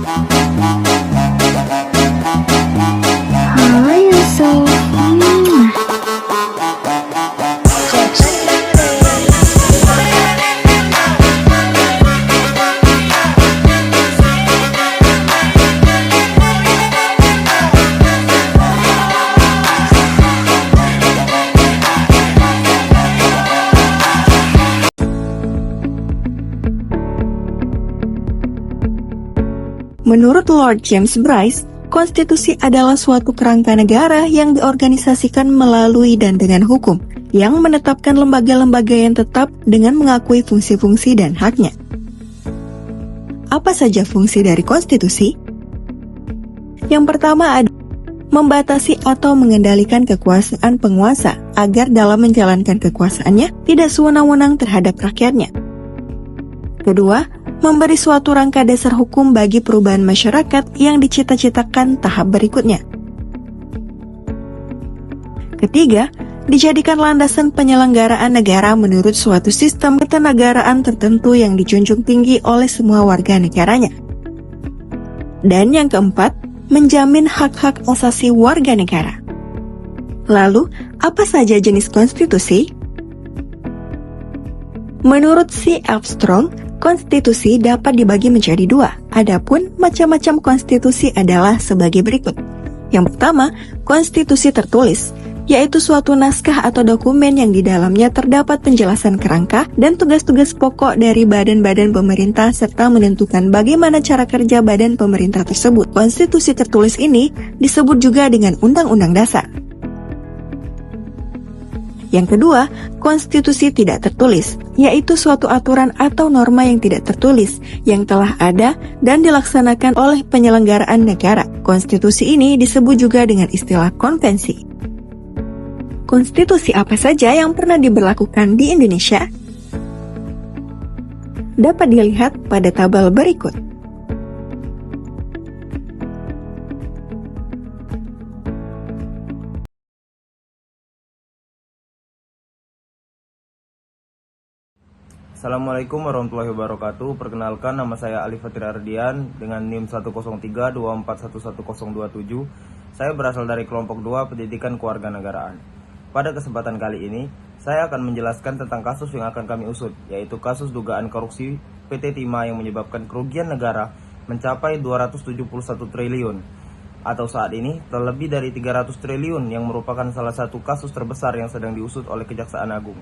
Halo Yusuf. Menurut Lord James Bryce, konstitusi adalah suatu kerangka negara yang diorganisasikan melalui dan dengan hukum, yang menetapkan lembaga-lembaga yang tetap dengan mengakui fungsi-fungsi dan haknya. Apa saja fungsi dari konstitusi? Yang pertama adalah membatasi atau mengendalikan kekuasaan penguasa agar dalam menjalankan kekuasaannya tidak sewenang-wenang terhadap rakyatnya. Kedua, memberi suatu rangka dasar hukum bagi perubahan masyarakat yang dicita-citakan tahap berikutnya. Ketiga, dijadikan landasan penyelenggaraan negara menurut suatu sistem ketenagaraan tertentu yang dijunjung tinggi oleh semua warga negaranya. Dan yang keempat, menjamin hak-hak asasi warga negara. Lalu, apa saja jenis konstitusi? Menurut C. Armstrong, konstitusi dapat dibagi menjadi dua. Adapun macam-macam konstitusi adalah sebagai berikut. Yang pertama, konstitusi tertulis, yaitu suatu naskah atau dokumen yang di dalamnya terdapat penjelasan kerangka dan tugas-tugas pokok dari badan-badan pemerintah serta menentukan bagaimana cara kerja badan pemerintah tersebut. Konstitusi tertulis ini disebut juga dengan Undang-Undang Dasar. Yang kedua, konstitusi tidak tertulis, yaitu suatu aturan atau norma yang tidak tertulis, yang telah ada dan dilaksanakan oleh penyelenggaraan negara. Konstitusi ini disebut juga dengan istilah konvensi. Konstitusi apa saja yang pernah diberlakukan di Indonesia? Dapat dilihat pada tabel berikut. Assalamualaikum warahmatullahi wabarakatuh. Perkenalkan, nama saya Ali Fatir Ardian dengan NIM 10324111027. Saya berasal dari kelompok 2 Pendidikan Kewarganegaraan. Pada kesempatan kali ini, saya akan menjelaskan tentang kasus yang akan kami usut, yaitu kasus dugaan korupsi PT Timah yang menyebabkan kerugian negara mencapai 271 triliun atau saat ini telah lebih dari 300 triliun yang merupakan salah satu kasus terbesar yang sedang diusut oleh Kejaksaan Agung.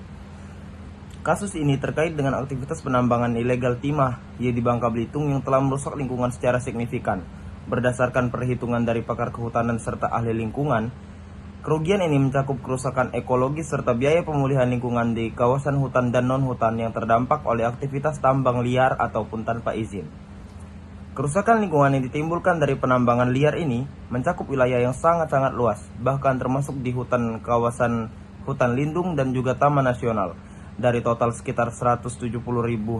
Kasus ini terkait dengan aktivitas penambangan ilegal timah di Bangka Belitung yang telah merusak lingkungan secara signifikan. Berdasarkan perhitungan dari pakar kehutanan serta ahli lingkungan, kerugian ini mencakup kerusakan ekologis serta biaya pemulihan lingkungan di kawasan hutan dan non-hutan yang terdampak oleh aktivitas tambang liar ataupun tanpa izin. Kerusakan lingkungan yang ditimbulkan dari penambangan liar ini mencakup wilayah yang sangat-sangat luas, bahkan termasuk di kawasan hutan lindung dan juga taman nasional. Dari total sekitar 170.000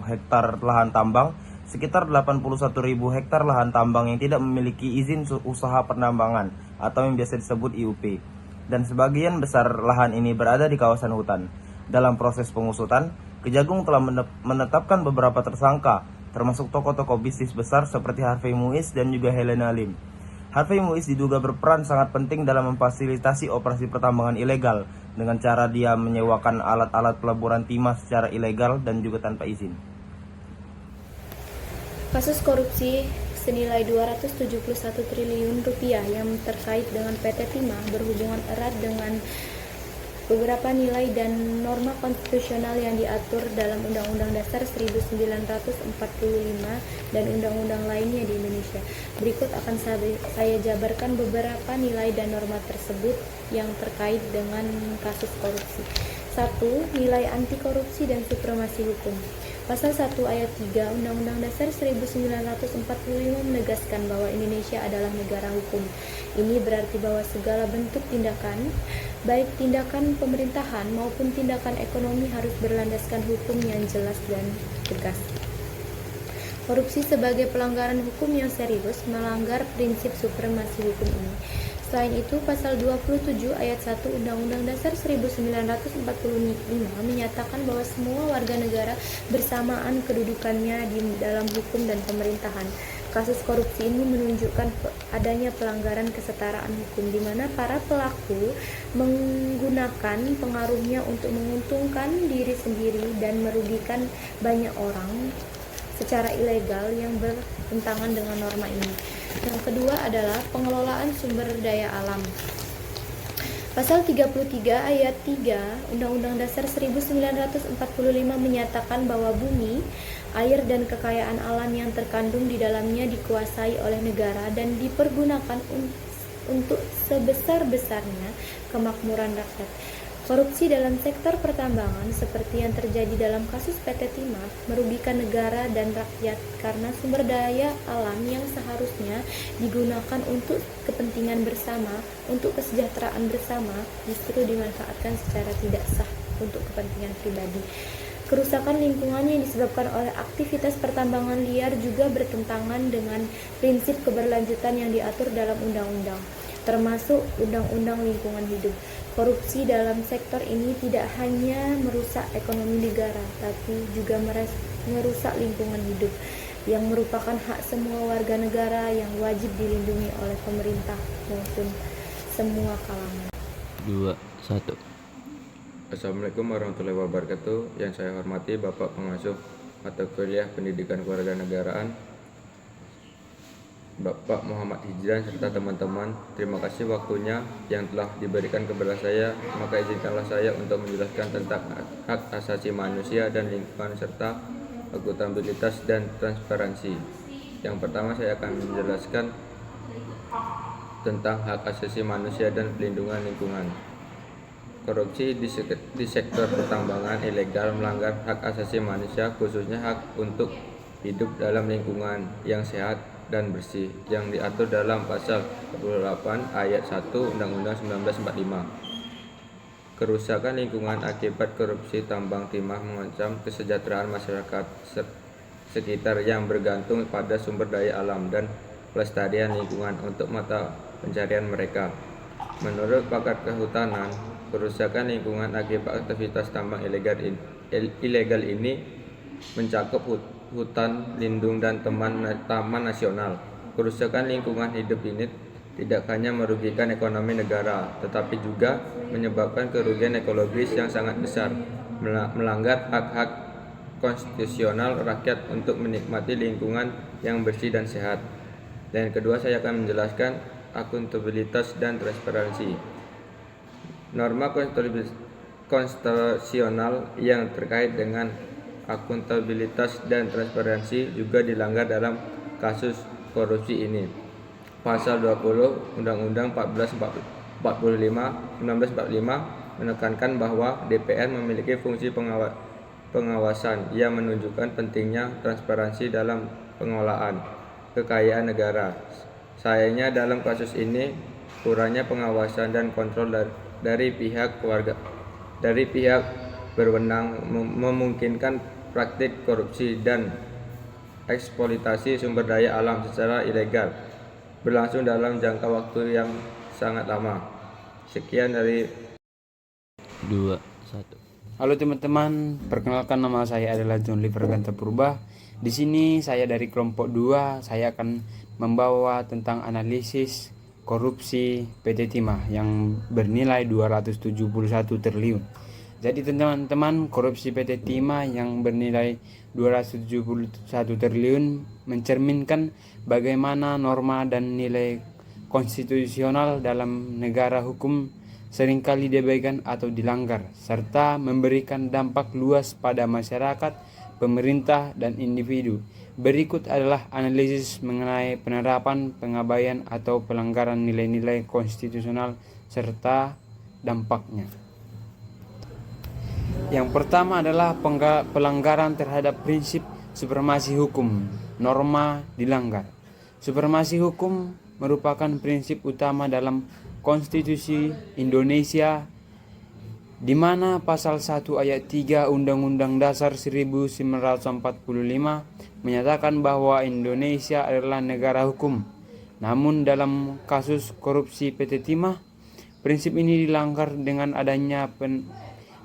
hektar lahan tambang, sekitar 81.000 hektar lahan tambang yang tidak memiliki izin usaha penambangan atau yang biasa disebut IUP. Dan sebagian besar lahan ini berada di kawasan hutan. Dalam proses pengusutan, Kejagung telah menetapkan beberapa tersangka, termasuk tokoh-tokoh bisnis besar seperti Harvey Muiz dan juga Helena Lim. Harvey Muiz diduga berperan sangat penting dalam memfasilitasi operasi pertambangan ilegal dengan cara dia menyewakan alat-alat peleburan timah secara ilegal dan juga tanpa izin. Kasus korupsi senilai 271 triliun rupiah yang terkait dengan PT Timah berhubungan erat dengan beberapa nilai dan norma konstitusional yang diatur dalam Undang-Undang Dasar 1945 dan undang-undang lainnya di Indonesia. Berikut akan saya jabarkan beberapa nilai dan norma tersebut yang terkait dengan kasus korupsi. 1. Nilai anti korupsi dan supremasi hukum. Pasal 1 ayat 3 Undang-Undang Dasar 1945 menegaskan bahwa Indonesia adalah negara hukum. Ini berarti bahwa segala bentuk tindakan, baik tindakan pemerintahan maupun tindakan ekonomi harus berlandaskan hukum yang jelas dan tegas. Korupsi sebagai pelanggaran hukum yang serius melanggar prinsip supremasi hukum ini. Selain itu, pasal 27 ayat 1 Undang-Undang Dasar 1945 menyatakan bahwa semua warga negara bersamaan kedudukannya di dalam hukum dan pemerintahan. Kasus korupsi ini menunjukkan adanya pelanggaran kesetaraan hukum, di mana para pelaku menggunakan pengaruhnya untuk menguntungkan diri sendiri dan merugikan banyak orang secara ilegal yang bertentangan dengan norma ini. Yang kedua adalah pengelolaan sumber daya alam. Pasal 33 ayat 3 Undang-Undang Dasar 1945 menyatakan bahwa bumi, air dan kekayaan alam yang terkandung di dalamnya dikuasai oleh negara dan dipergunakan untuk sebesar-besarnya kemakmuran rakyat. Korupsi dalam sektor pertambangan seperti yang terjadi dalam kasus PT Timah merugikan negara dan rakyat karena sumber daya alam yang seharusnya digunakan untuk kepentingan bersama, untuk kesejahteraan bersama, justru dimanfaatkan secara tidak sah untuk kepentingan pribadi. Kerusakan lingkungan yang disebabkan oleh aktivitas pertambangan liar juga bertentangan dengan prinsip keberlanjutan yang diatur dalam undang-undang, termasuk Undang-Undang Lingkungan Hidup. Korupsi dalam sektor ini tidak hanya merusak ekonomi negara, tapi juga merusak lingkungan hidup yang merupakan hak semua warga negara yang wajib dilindungi oleh pemerintah maupun semua kalangan. 2, 1. Assalamualaikum warahmatullahi wabarakatuh. Yang saya hormati Bapak Pengasuh Mata Kuliah Pendidikan Kewarganegaraan Bapak Muhammad Hijran serta teman-teman, terima kasih waktunya yang telah diberikan kepada saya. Maka izinkanlah saya untuk menjelaskan tentang hak asasi manusia dan lingkungan serta akuntabilitas dan transparansi. Yang pertama saya akan menjelaskan tentang hak asasi manusia dan pelindungan lingkungan. Korupsi di sektor pertambangan ilegal melanggar hak asasi manusia, khususnya hak untuk hidup dalam lingkungan yang sehat dan bersih yang diatur dalam pasal 48 ayat 1 Undang-Undang 1945. Kerusakan lingkungan akibat korupsi tambang timah mengancam kesejahteraan masyarakat sekitar yang bergantung pada sumber daya alam dan pelestarian lingkungan untuk mata pencarian mereka. Menurut pakar kehutanan, kerusakan lingkungan akibat aktivitas tambang ilegal ini mencakup hutan lindung dan taman nasional. Kerusakan lingkungan hidup ini tidak hanya merugikan ekonomi negara, tetapi juga menyebabkan kerugian ekologis yang sangat besar, melanggar hak-hak konstitusional rakyat untuk menikmati lingkungan yang bersih dan sehat. Dan kedua, saya akan menjelaskan akuntabilitas dan transparansi. Norma konstitusional yang terkait dengan akuntabilitas dan transparansi juga dilanggar dalam kasus korupsi ini. Pasal 20 Undang-Undang 1945 menekankan bahwa DPR memiliki fungsi pengawasan yang menunjukkan pentingnya transparansi dalam pengelolaan kekayaan negara. Sayangnya dalam kasus ini kurangnya pengawasan dan kontrol dari pihak berwenang memungkinkan praktik korupsi dan eksploitasi sumber daya alam secara ilegal berlangsung dalam jangka waktu yang sangat lama. Sekian dari 2, 1. Halo teman-teman, perkenalkan nama saya adalah John Liver Ganta Purba. Di sini saya dari kelompok 2, saya akan membawa tentang analisis korupsi PT Timah yang bernilai 271 triliun. Jadi teman-teman, korupsi PT Timah yang bernilai 271 triliun mencerminkan bagaimana norma dan nilai konstitusional dalam negara hukum seringkali diabaikan atau dilanggar, serta memberikan dampak luas pada masyarakat, pemerintah, dan individu. Berikut adalah analisis mengenai penerapan, pengabaian, atau pelanggaran nilai-nilai konstitusional serta dampaknya. Yang pertama adalah pelanggaran terhadap prinsip supremasi hukum. Norma dilanggar. Supremasi hukum merupakan prinsip utama dalam Konstitusi Indonesia, di mana pasal 1 ayat 3 Undang-Undang Dasar 1945 menyatakan bahwa Indonesia adalah negara hukum. Namun dalam kasus korupsi PT Timah, prinsip ini dilanggar dengan adanya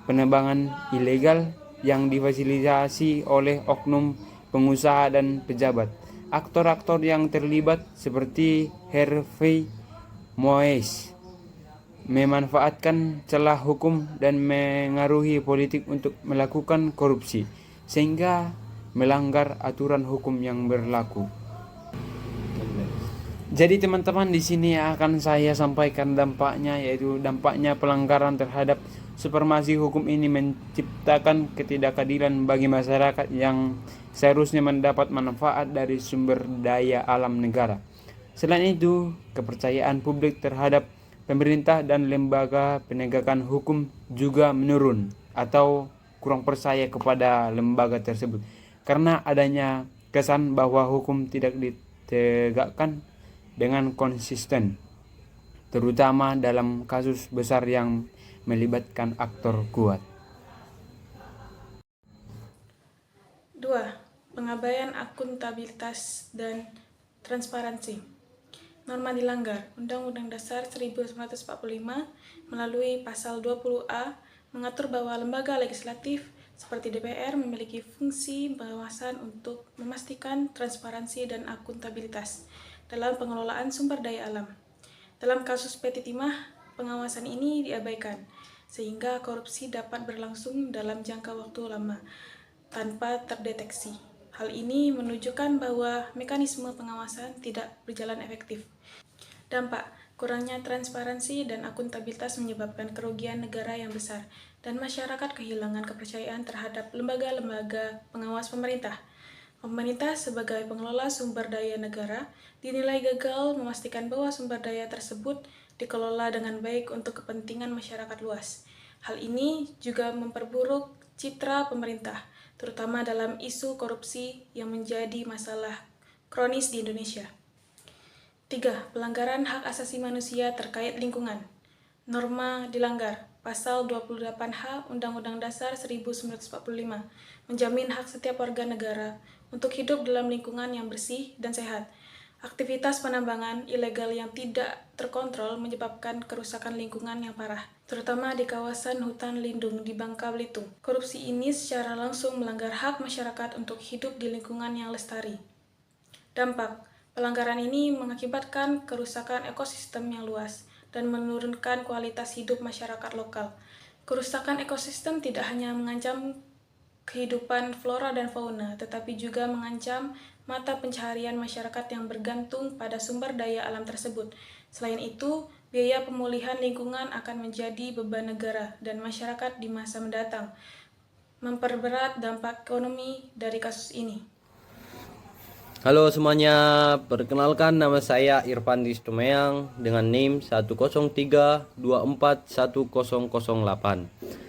penebangan ilegal yang difasilitasi oleh oknum pengusaha dan pejabat. aktor-aktor yang terlibat seperti Harvey Moise memanfaatkan celah hukum dan mengaruhi politik untuk melakukan korupsi sehingga melanggar aturan hukum yang berlaku. Jadi teman-teman, di sini akan saya sampaikan dampaknya, yaitu dampaknya pelanggaran terhadap supremasi hukum ini menciptakan ketidakadilan bagi masyarakat yang seharusnya mendapat manfaat dari sumber daya alam negara. Selain itu, kepercayaan publik terhadap pemerintah dan lembaga penegakan hukum juga menurun atau kurang percaya kepada lembaga tersebut karena adanya kesan bahwa hukum tidak ditegakkan dengan konsisten, terutama dalam kasus besar yang melibatkan aktor kuat. 2. Pengabaian akuntabilitas dan transparansi. Norma dilanggar. Undang-Undang Dasar 1945 melalui pasal 20A mengatur bahwa lembaga legislatif seperti DPR memiliki fungsi pengawasan untuk memastikan transparansi dan akuntabilitas dalam pengelolaan sumber daya alam. Dalam kasus PT Timah, pengawasan ini diabaikan, sehingga korupsi dapat berlangsung dalam jangka waktu lama tanpa terdeteksi. Hal ini menunjukkan bahwa mekanisme pengawasan tidak berjalan efektif. Dampak: kurangnya transparansi dan akuntabilitas menyebabkan kerugian negara yang besar, dan masyarakat kehilangan kepercayaan terhadap lembaga-lembaga pengawas pemerintah. Pemerintah sebagai pengelola sumber daya negara dinilai gagal memastikan bahwa sumber daya tersebut dikelola dengan baik untuk kepentingan masyarakat luas. Hal ini juga memperburuk citra pemerintah, terutama dalam isu korupsi yang menjadi masalah kronis di Indonesia. 3. Pelanggaran hak asasi manusia terkait lingkungan. Norma dilanggar. Pasal 28H Undang-Undang Dasar 1945 menjamin hak setiap warga negara untuk hidup dalam lingkungan yang bersih dan sehat. Aktivitas penambangan ilegal yang tidak terkontrol menyebabkan kerusakan lingkungan yang parah, terutama di kawasan hutan lindung di Bangka Belitung. Korupsi ini secara langsung melanggar hak masyarakat untuk hidup di lingkungan yang lestari. Dampak: pelanggaran ini mengakibatkan kerusakan ekosistem yang luas dan menurunkan kualitas hidup masyarakat lokal. Kerusakan ekosistem tidak hanya mengancam kehidupan flora dan fauna, tetapi juga mengancam mata pencaharian masyarakat yang bergantung pada sumber daya alam tersebut. Selain itu, biaya pemulihan lingkungan akan menjadi beban negara dan masyarakat di masa mendatang, memperberat dampak ekonomi dari kasus ini. Halo semuanya, perkenalkan nama saya Irfan Tumeang dengan NIM 103241008.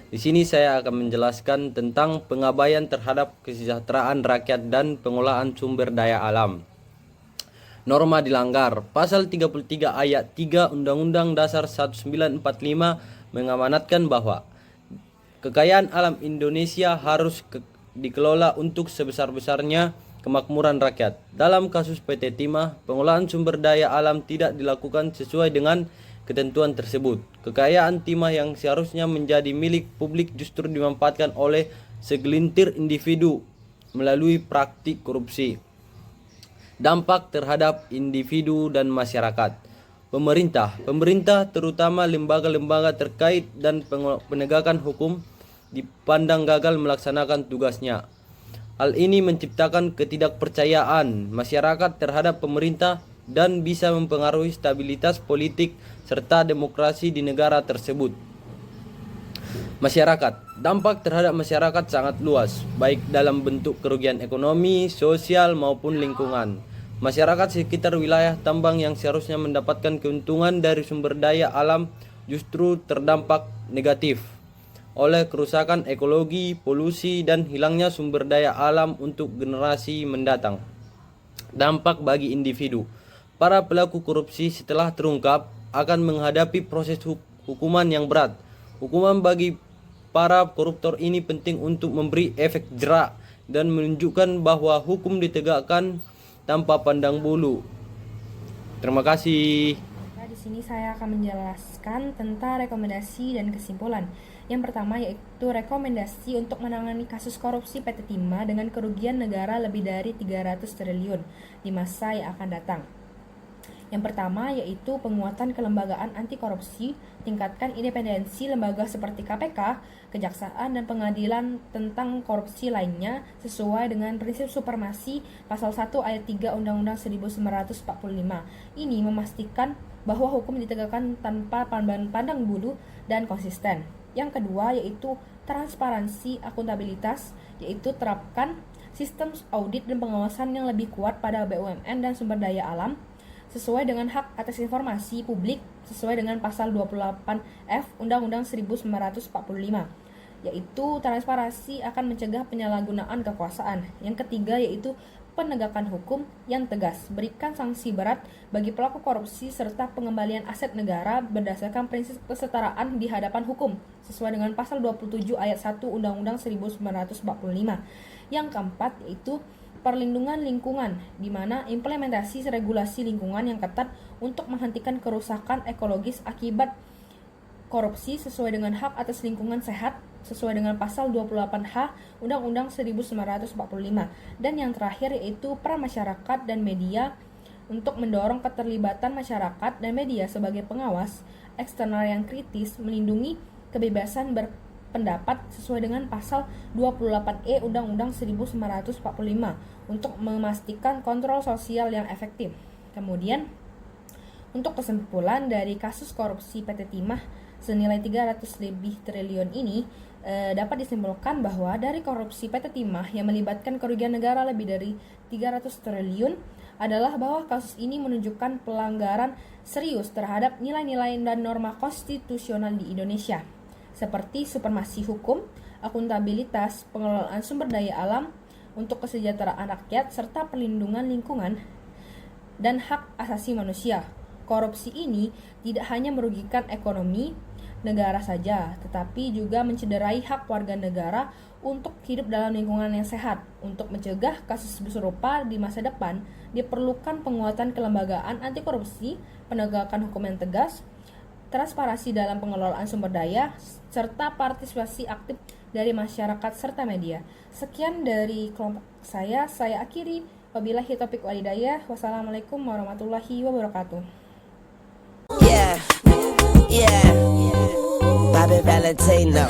Di sini saya akan menjelaskan tentang pengabaian terhadap kesejahteraan rakyat dan pengelolaan sumber daya alam. Norma dilanggar. Pasal 33 ayat 3 Undang-Undang Dasar 1945 mengamanatkan bahwa kekayaan alam Indonesia harus dikelola untuk sebesar-besarnya kemakmuran rakyat. Dalam kasus PT Timah, pengelolaan sumber daya alam tidak dilakukan sesuai dengan ketentuan tersebut. Kekayaan timah yang seharusnya menjadi milik publik justru dimanfaatkan oleh segelintir individu melalui praktik korupsi. Dampak terhadap individu dan masyarakat. Pemerintah terutama lembaga-lembaga terkait dan penegakan hukum dipandang gagal melaksanakan tugasnya. Hal ini menciptakan ketidakpercayaan masyarakat terhadap pemerintah dan bisa mempengaruhi stabilitas politik serta demokrasi di negara tersebut. Masyarakat. Dampak terhadap masyarakat sangat luas, baik dalam bentuk kerugian ekonomi, sosial maupun lingkungan. Masyarakat sekitar wilayah tambang yang seharusnya mendapatkan keuntungan dari sumber daya alam justru terdampak negatif oleh kerusakan ekologi, polusi, dan hilangnya sumber daya alam untuk generasi mendatang. Dampak bagi individu. Para pelaku korupsi setelah terungkap akan menghadapi proses hukuman yang berat. Hukuman bagi para koruptor ini penting untuk memberi efek jerak dan menunjukkan bahwa hukum ditegakkan tanpa pandang bulu. Terima kasih. Di sini saya akan menjelaskan tentang rekomendasi dan kesimpulan. Yang pertama yaitu rekomendasi untuk menangani kasus korupsi PT Timah dengan kerugian negara lebih dari 300 triliun di masa yang akan datang. Yang pertama yaitu penguatan kelembagaan anti korupsi, tingkatkan independensi lembaga seperti KPK, Kejaksaan, dan pengadilan tentang korupsi lainnya sesuai dengan prinsip supremasi pasal 1 ayat 3 Undang-Undang 1945. Ini memastikan bahwa hukum ditegakkan tanpa pandang bulu dan konsisten. Yang kedua yaitu transparansi akuntabilitas, yaitu terapkan sistem audit dan pengawasan yang lebih kuat pada BUMN dan sumber daya alam sesuai dengan hak atas informasi publik sesuai dengan pasal 28F Undang-Undang 1945, yaitu transparansi akan mencegah penyalahgunaan kekuasaan. Yang ketiga yaitu penegakan hukum yang tegas, berikan sanksi berat bagi pelaku korupsi serta pengembalian aset negara berdasarkan prinsip kesetaraan di hadapan hukum sesuai dengan pasal 27 ayat 1 Undang-Undang 1945. Yang keempat yaitu perlindungan lingkungan, di mana implementasi regulasi lingkungan yang ketat untuk menghentikan kerusakan ekologis akibat korupsi sesuai dengan hak atas lingkungan sehat sesuai dengan pasal 28H Undang-Undang 1945. Dan yang terakhir yaitu peran masyarakat dan media untuk mendorong keterlibatan masyarakat dan media sebagai pengawas eksternal yang kritis, melindungi kebebasan berpendapat sesuai dengan pasal 28E Undang-Undang 1945 untuk memastikan kontrol sosial yang efektif. Kemudian, untuk kesimpulan dari kasus korupsi PT Timah senilai 300 lebih triliun ini dapat disimpulkan bahwa dari korupsi PT Timah yang melibatkan kerugian negara lebih dari 300 triliun adalah bahwa kasus ini menunjukkan pelanggaran serius terhadap nilai-nilai dan norma konstitusional di Indonesia seperti supremasi hukum, akuntabilitas, pengelolaan sumber daya alam untuk kesejahteraan rakyat serta perlindungan lingkungan dan hak asasi manusia. Korupsi ini tidak hanya merugikan ekonomi negara saja, tetapi juga mencederai hak warga negara untuk hidup dalam lingkungan yang sehat. Untuk mencegah kasus serupa di masa depan, diperlukan penguatan kelembagaan anti korupsi, penegakan hukum yang tegas, transparansi dalam pengelolaan sumber daya, serta partisipasi aktif dari masyarakat serta media. Sekian dari kelompok saya akhiri. Wabillahi taufiq wal hidayah. Wassalamualaikum warahmatullahi wabarakatuh. Yeah, Bobby Valentino.